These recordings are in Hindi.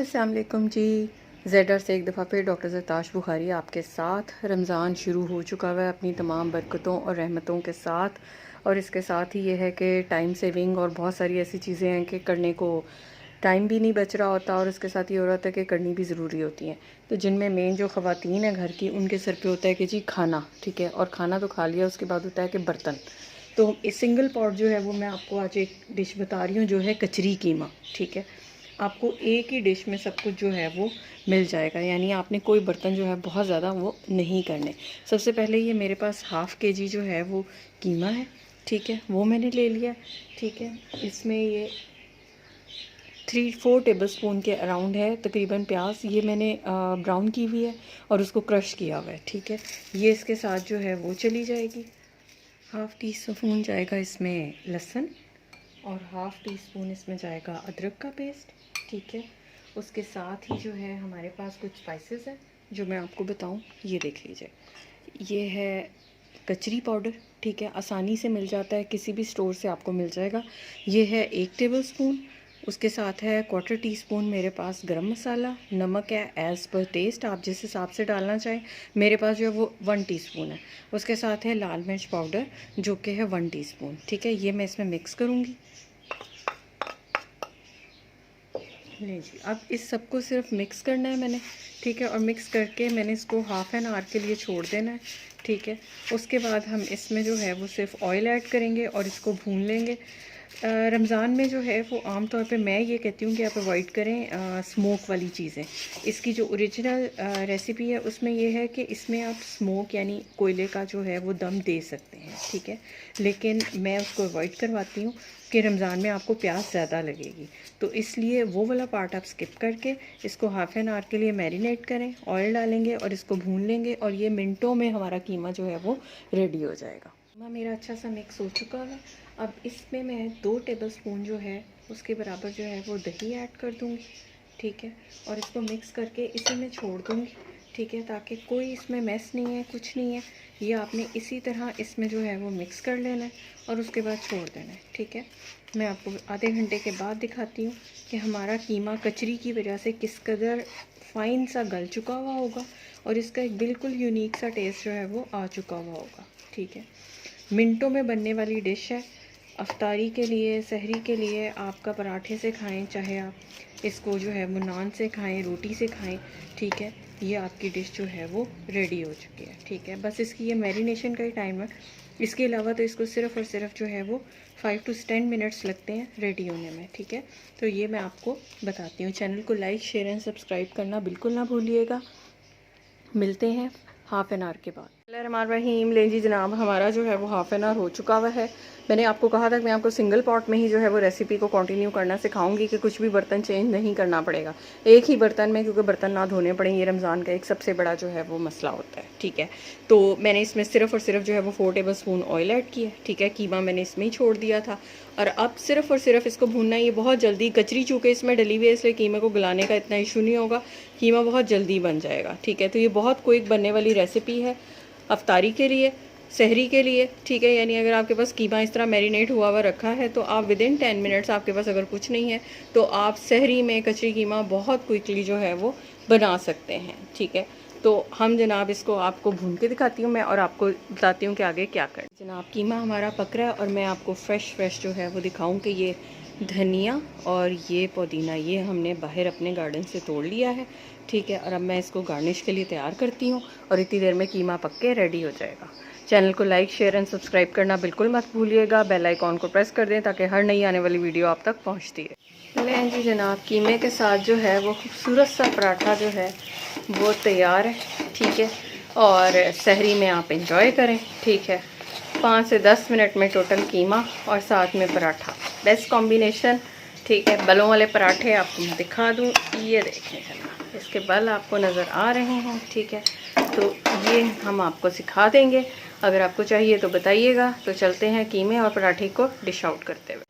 अस्सलाम वालेकुम जी। ज़ेडर से एक दफ़ा फिर डॉक्टर ज़रताश बुखारी आपके साथ। रमज़ान शुरू हो चुका है अपनी तमाम बरकतों और रहमतों के साथ, और इसके साथ ही ये है कि टाइम सेविंग और बहुत सारी ऐसी चीज़ें हैं कि करने को टाइम भी नहीं बच रहा होता, और इसके साथ ये हो रहा है कि करनी भी ज़रूरी होती हैं। तो जिनमें मेन जो ख़वातीन हैं घर की, उनके सर पे होता है कि जी खाना, ठीक है, और खाना तो खा लिया, उसके बाद होता है कि बर्तन। तो इस सिंगल पॉट जो है वो मैं आपको आज एक डिश बता रही हूँ जो है कचरी कीमा, ठीक है। आपको एक ही डिश में सब कुछ जो है वो मिल जाएगा, यानी आपने कोई बर्तन जो है बहुत ज़्यादा वो नहीं करने। सबसे पहले ये मेरे पास हाफ़ केजी जो है वो कीमा है, ठीक है, वो मैंने ले लिया, ठीक है। इसमें ये 3-4 टेबल स्पून के अराउंड है तकरीबन प्याज, ये मैंने ब्राउन की हुई है और उसको क्रश किया हुआ है, ठीक है। ये इसके साथ जो है वो चली जाएगी। हाफ़ टी स्पून जाएगा इसमें लहसुन, और हाफ़ टी स्पून इसमें जाएगा अदरक का पेस्ट, ठीक है। उसके साथ ही जो है हमारे पास कुछ स्पाइसेस हैं जो मैं आपको बताऊं, ये देख लीजिए। ये है कचरी पाउडर, ठीक है, आसानी से मिल जाता है, किसी भी स्टोर से आपको मिल जाएगा। ये है 1 टेबल स्पून। उसके साथ है 1/4 टी स्पून मेरे पास गरम मसाला। नमक है एज़ पर टेस्ट, आप जिस हिसाब से डालना चाहें। मेरे पास जो है वो 1 टीस्पून है। उसके साथ है लाल मिर्च पाउडर जो कि है 1 टीस्पून, ठीक है। ये मैं इसमें मिक्स करूँगी। नहीं जी, अब इस सब को सिर्फ मिक्स करना है मैंने, ठीक है, और मिक्स करके मैंने इसको हाफ़ एन आवर के लिए छोड़ देना है, ठीक है। उसके बाद हम इसमें जो है वो सिर्फ ऑयल ऐड करेंगे और इसको भून लेंगे। रमज़ान में जो है वो आम तौर पे मैं ये कहती हूँ कि आप अवॉइड करें स्मोक वाली चीज़ें। इसकी जो ओरिजिनल रेसिपी है उसमें ये है कि इसमें आप स्मोक यानी कोयले का जो है वो दम दे सकते हैं, ठीक है, लेकिन मैं उसको अवॉइड करवाती हूँ कि रमज़ान में आपको प्यास ज़्यादा लगेगी, तो इसलिए वो वाला पार्ट आप स्किप करके इसको हाफ़ एन आवर के लिए मैरिनेट करें। ऑयल डालेंगे और इसको भून लेंगे, और ये मिनटों में हमारा कीमा जो है वो रेडी हो जाएगा। कीमा मेरा अच्छा सा मिक्स हो चुका है। अब इसमें मैं 2 टेबल स्पून जो है उसके बराबर जो है वो दही ऐड कर दूँगी, ठीक है, और इसको मिक्स करके इसी में छोड़ दूँगी, ठीक है, ताकि कोई इसमें मेस नहीं है, कुछ नहीं है। ये आपने इसी तरह इसमें जो है वो मिक्स कर लेना है और उसके बाद छोड़ देना है, ठीक है। मैं आपको आधे घंटे के बाद दिखाती हूँ कि हमारा कीमा कचरी की वजह से किस कदर फ़ाइन सा गल चुका हुआ होगा, और इसका एक बिल्कुल यूनिक सा टेस्ट जो है वो आ चुका हुआ होगा, ठीक है। मिनटों में बनने वाली डिश है। अफ्तारी के लिए, सहरी के लिए, आपका पराठे से खाएं, चाहे आप इसको जो है वो नान से खाएं, रोटी से खाएं, ठीक है। ये आपकी डिश जो है वो रेडी हो चुकी है, ठीक है। बस इसकी ये मैरिनेशन का ही टाइम है। इसके अलावा तो इसको सिर्फ़ और सिर्फ जो है वो 5 to 10 मिनट्स लगते हैं रेडी होने में, ठीक है। तो ये मैं आपको बताती हूँ। चैनल को लाइक, शेयर एंड सब्सक्राइब करना बिल्कुल ना भूलिएगा। मिलते हैं हाफ़ एन आवर के बाद। बिस्मिल्लाहिर्रहमानिर्रहीम। ले जी जनाब, हमारा जो है वो हाफ़ एन आवर हो चुका हुआ है। मैंने आपको कहा था कि मैं आपको सिंगल पॉट में ही जो है वो रेसिपी को कंटिन्यू करना सिखाऊंगी कि कुछ भी बर्तन चेंज नहीं करना पड़ेगा एक ही बर्तन में, क्योंकि बर्तन ना धोने पड़े, ये रमज़ान का एक सबसे बड़ा जो है वो मसला होता है, ठीक है। तो मैंने इसमें सिर्फ़ और सिर्फ जो है वो 4 टेबल स्पून ऑयल ऐड किया, ठीक है। कीमा मैंने इसमें ही छोड़ दिया था, और अब सिर्फ़ और सिर्फ इसको भूनना है। ये बहुत जल्दी कचरी चूँकि इसमें डली हुई है, इसलिए कीमे को गलाने का इतना इशू नहीं होगा, कीमा बहुत जल्दी बन जाएगा, ठीक है। तो ये बहुत क्विक बनने वाली रेसिपी है अफ्तारी के लिए, सहरी के लिए, ठीक है। यानी अगर आपके पास कीमा इस तरह मैरिनेट हुआ हुआ रखा है तो आप विदिन 10 मिनट्स, आपके पास अगर कुछ नहीं है तो आप सहरी में कचरी कीमा बहुत क्विकली जो है वो बना सकते हैं, ठीक है। तो हम जनाब इसको आपको भून के दिखाती हूँ मैं, और आपको बताती हूँ कि आगे क्या करें। जनाब कीमा हमारा पक रहा है, और मैं आपको फ्रेश जो है वो दिखाऊँ कि ये धनिया और ये पुदीना ये हमने बाहर अपने गार्डन से तोड़ लिया है, ठीक है। और अब मैं इसको गार्निश के लिए तैयार करती हूँ, और इतनी देर में कीमा पक के रेडी हो जाएगा। चैनल को लाइक, शेयर एंड सब्सक्राइब करना बिल्कुल मत भूलिएगा। बेल आइकॉन को प्रेस कर दें ताकि हर नई आने वाली वीडियो आप तक पहुँचती है। लें जी जनाब, कीमे के साथ जो है वो खूबसूरत सा पराठा जो है वो तैयार है, ठीक है। और सहरी में आप इंजॉय करें, ठीक है। 5 से 10 मिनट में टोटल कीमा और साथ में पराठा, बेस्ट कॉम्बिनेशन, ठीक है। बलों वाले पराठे आपको मैं दिखा दूँ, ये देखें जनाब, इसके बल आपको नज़र आ रहे हैं, ठीक है। तो ये हम आपको सिखा देंगे, अगर आपको चाहिए तो बताइएगा। तो चलते हैं कीमे और पराठे को डिश आउट करते हुए।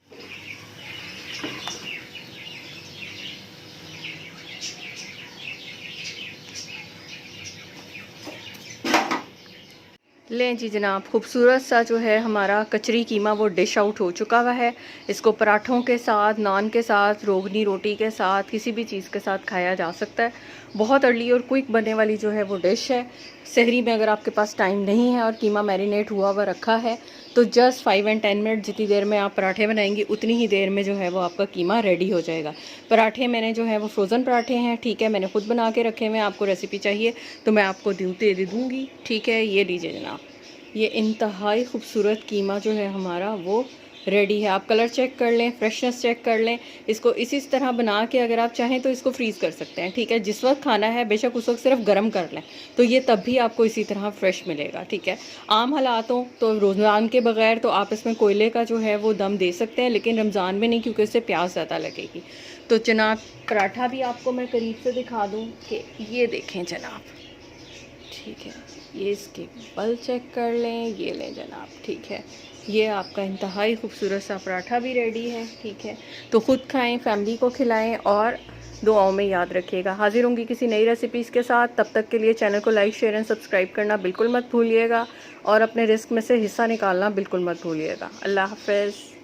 लें जी जनाब, खूबसूरत सा जो है हमारा कचरी कीमा वो डिश आउट हो चुका हुआ है। इसको पराठों के साथ, नान के साथ, रोगनी रोटी के साथ, किसी भी चीज़ के साथ खाया जा सकता है। बहुत अर्ली और क्विक बनने वाली जो है वो डिश है। सहरी में अगर आपके पास टाइम नहीं है और कीमा मैरिनेट हुआ हुआ रखा है तो जस्ट 5 एंड 10 मिनट जितनी देर में आप पराठे बनाएंगी उतनी ही देर में जो है वो आपका कीमा रेडी हो जाएगा। पराठे मैंने जो है वो फ्रोज़न पराठे हैं, ठीक है, मैंने खुद बना के रखे हुए हैं। आपको रेसिपी चाहिए तो मैं आपको दे दूँगी, ठीक है। ये लीजिए जनाब, ये इंतहाई खूबसूरत कीमा जो है हमारा वो रेडी है। आप कलर चेक कर लें, फ्रेशनेस चेक कर लें। इसको इसी तरह बना के अगर आप चाहें तो इसको फ्रीज़ कर सकते हैं, ठीक है। जिस वक्त खाना है बेशक उस वक्त सिर्फ गर्म कर लें तो ये तब भी आपको इसी तरह फ्रेश मिलेगा, ठीक है। आम हालातों तो रमज़ान के बगैर तो आप इसमें कोयले का जो है वो दम दे सकते हैं, लेकिन रमज़ान में नहीं, क्योंकि इससे प्यास ज़्यादा लगेगी। तो जनाब पराठा भी आपको मैं करीब से दिखा दूँ कि ये देखें जनाब, ठीक है। ये इसके बल चेक कर लें, ये लें जनाब, ठीक है। ये आपका इंतहाई खूबसूरत सा पराठा भी रेडी है, ठीक है। तो ख़ुद खाएं, फैमिली को खिलाएं और दुआओं में याद रखिएगा। हाजिर होंगी किसी नई रेसिपीज़ के साथ। तब तक के लिए चैनल को लाइक, शेयर एंड सब्सक्राइब करना बिल्कुल मत भूलिएगा और अपने रिस्क में से हिस्सा निकालना बिल्कुल मत भूलिएगा। अल्लाह हाफ़िज़।